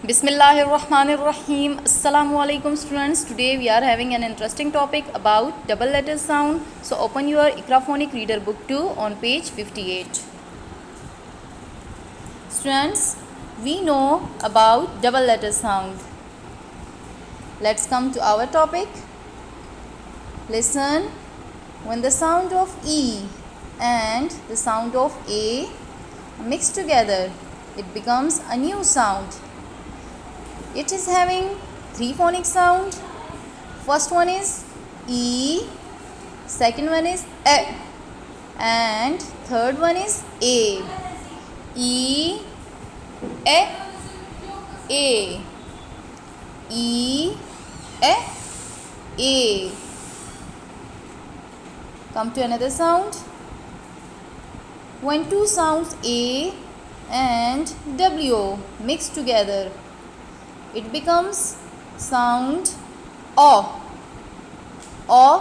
Bismillahirrahmanirrahim. Assalamu alaikum students. Today we are having an interesting topic about double letter sound. So open your Iqraphonic Reader Book 2 on page 58. Students, we know about double letter sound. Let's come to our topic. Listen. When the sound of E and the sound of A mix together, it becomes a new sound. It is having three phonic sound. First one is E, second one is E, and third one is A. E, E, A. E, E, A. Come to another sound. When two sounds A and W mix together, it becomes sound O. O,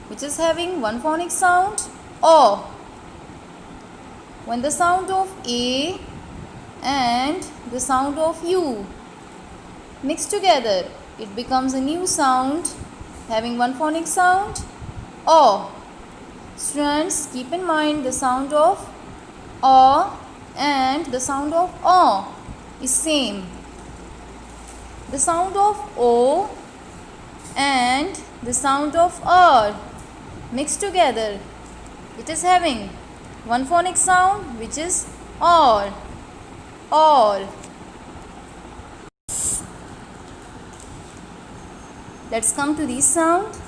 which is having one phonic sound, O. When the sound of A and the sound of U mix together, it becomes a new sound having one phonic sound, O. Students, keep in mind the sound of O and the sound of O is same. The sound of O and the sound of R mixed together, it is having one phonic sound which is OR. OR. Let's come to this sound.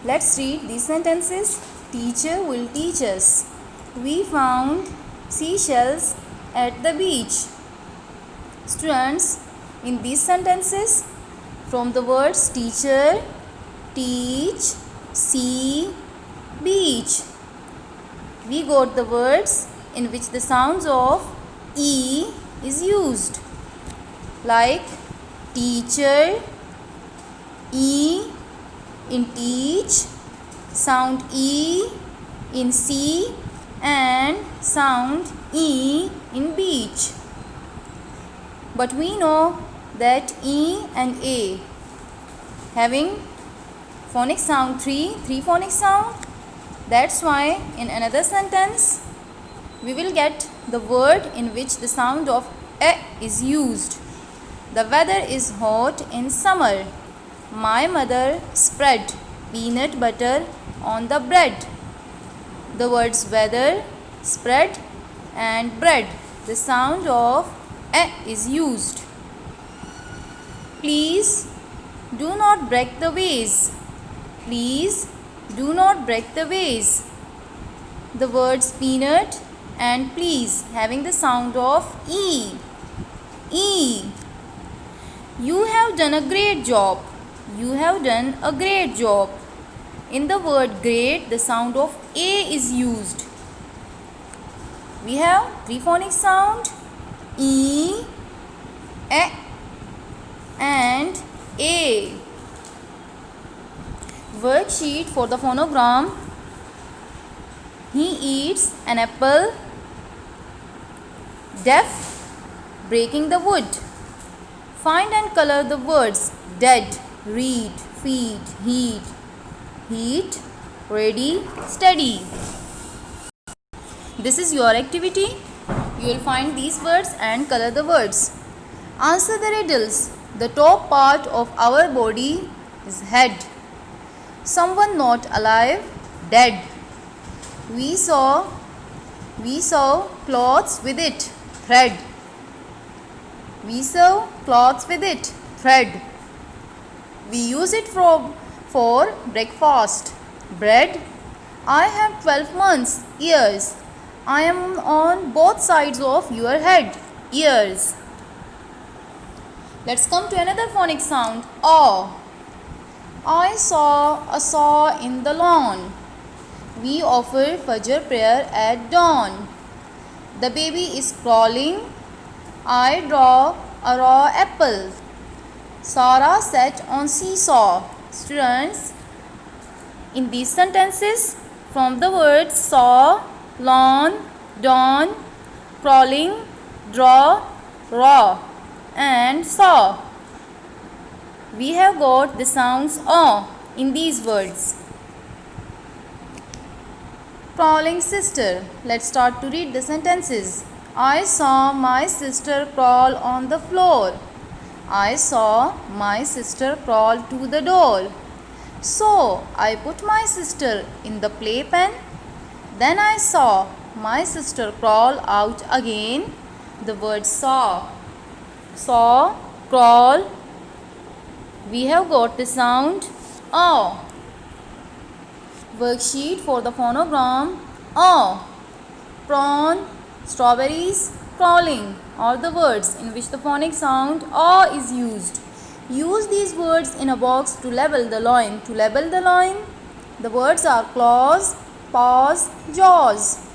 Let's read these sentences. Teacher will teach us. We found seashells at the beach. Students, in these sentences, from the words teacher, teach, see, beach, we got the words in which the sounds of E is used, like teacher, E in teach, sound E in see, and sound E in beach. But we know that E and A having phonic sound three phonic sound. That's why in another sentence we will get the word in which the sound of E is used. The weather is hot in summer. My mother spread peanut butter on the bread. The words weather, spread, and bread, the sound of E is used. Please do not break the vase. Please do not break the vase. The words peanut and please having the sound of E. E. You have done a great job. You have done a great job. In the word great, the sound of A is used. We have three phonic sound, E, E, and A. Worksheet for the phonogram. He eats an apple. Deaf, breaking the wood. Find and color the words dead, read, feed, heat, ready, steady. This is your activity. You will find these words and color the words. Answer the riddles. The top part of our body is head. Someone not alive, dead. We saw cloths with it, thread. We sew cloths with it, thread. We use it for breakfast, bread. I have 12 months, ears. I am on both sides of your head, ears. Let's come to another phonic sound, O. I saw a saw in the lawn. We offer Fajr prayer at dawn. The baby is crawling. I draw a raw apple. Sarah sat on seesaw. Students, in these sentences, from the words saw, lawn, dawn, crawling, draw, raw, and saw. We have got the sounds O in these words. Crawling sister. Let's start to read the sentences. I saw my sister crawl on the floor. I saw my sister crawl to the door. So I put my sister in the playpen. Then I saw my sister crawl out again. The word saw, crawl. We have got the sound O. Worksheet for the phonogram O. Prawn, strawberries, crawling are the words in which the phonic sound O is used. Use these words in a box to label the loin. To label the loin, the words are claws, paws, jaws.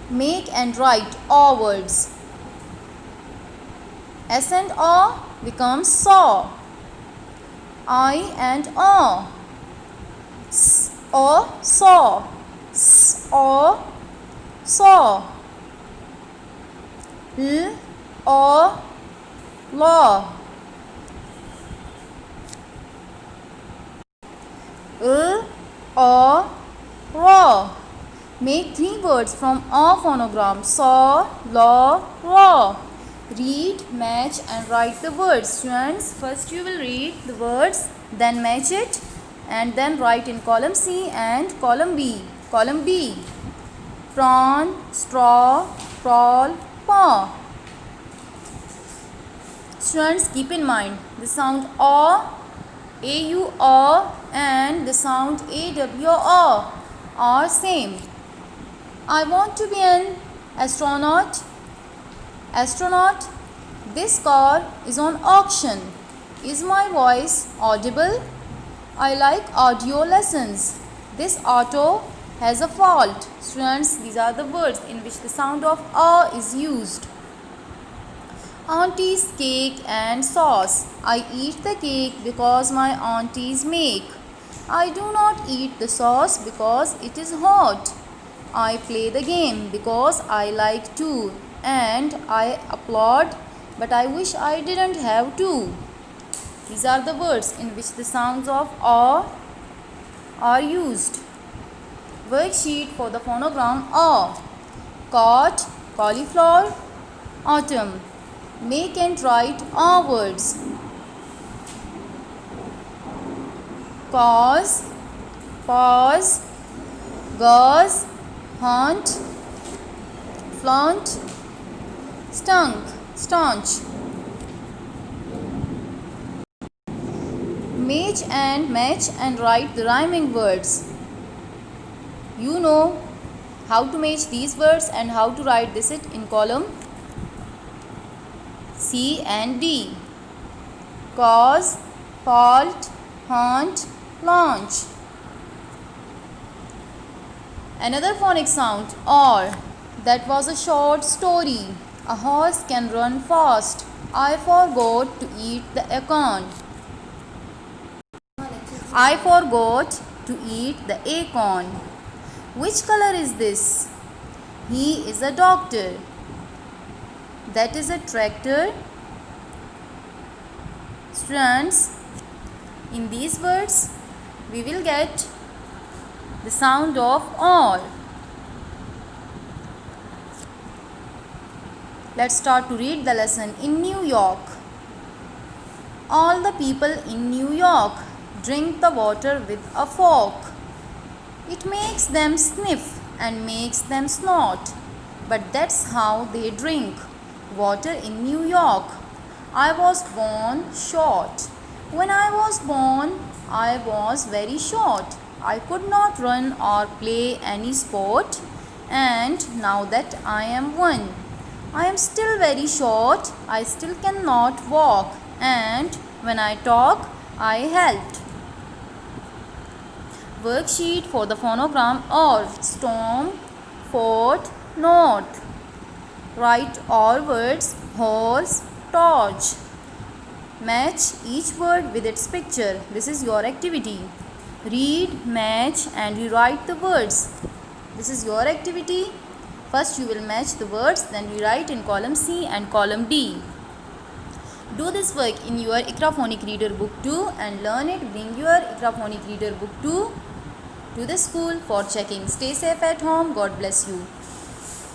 Make and write O words. S and O becomes saw. I and O. S, O, saw. S, O, saw. L, O, law. L, O, raw. Make 3 words from O phonogram. Saw, law, raw. Read, match and write the words. Students, first you will read the words, then match it, and then write in column C and column B. Column B. Prawn, straw, crawl, paw. Students, keep in mind the sound O, AU-O and the sound AW-O are same. I want to be an astronaut. Astronaut, this car is on auction. Is my voice audible? I like audio lessons. This auto has a fault. Students, these are the words in which the sound of O is used. Auntie's cake and sauce. I eat the cake because my aunties make. I do not eat the sauce because it is hot. I play the game because I like to. And I applaud, but I wish I didn't have to. These are the words in which the sounds of O are used. Worksheet for the phonogram O. Caught, cauliflower, autumn. Make and write O words. Cause, pause, gauze, haunt, flaunt, stunk, staunch. Match and write the rhyming words. You know how to match these words and how to write this in column C and D. Cause, fault, haunt, launch. Another phonic sound or. That was a short story. A horse can run fast. I forgot to eat the acorn. I forgot to eat the acorn. Which color is this? He is a doctor. That is a tractor. Students, in these words, we will get the sound of or. Let's start to read the lesson. In New York. All the people in New York drink the water with a fork. It makes them sniff and makes them snort. But that's how they drink water in New York. I was born short. When I was born, I was very short. I could not run or play any sport. And now that I am one, I am still very short. I still cannot walk. And when I talk, I helped. Worksheet for the phonogram or. Storm, fort, north. Write all words horse, torch. Match each word with its picture. This is your activity. Read, match and rewrite the words. This is your activity. First you will match the words, then you write in column C and column D. Do this work in your Iqra Reader book 2 and learn it. Bring your Iqra Reader book 2 to the school for checking. Stay safe at home. God bless you.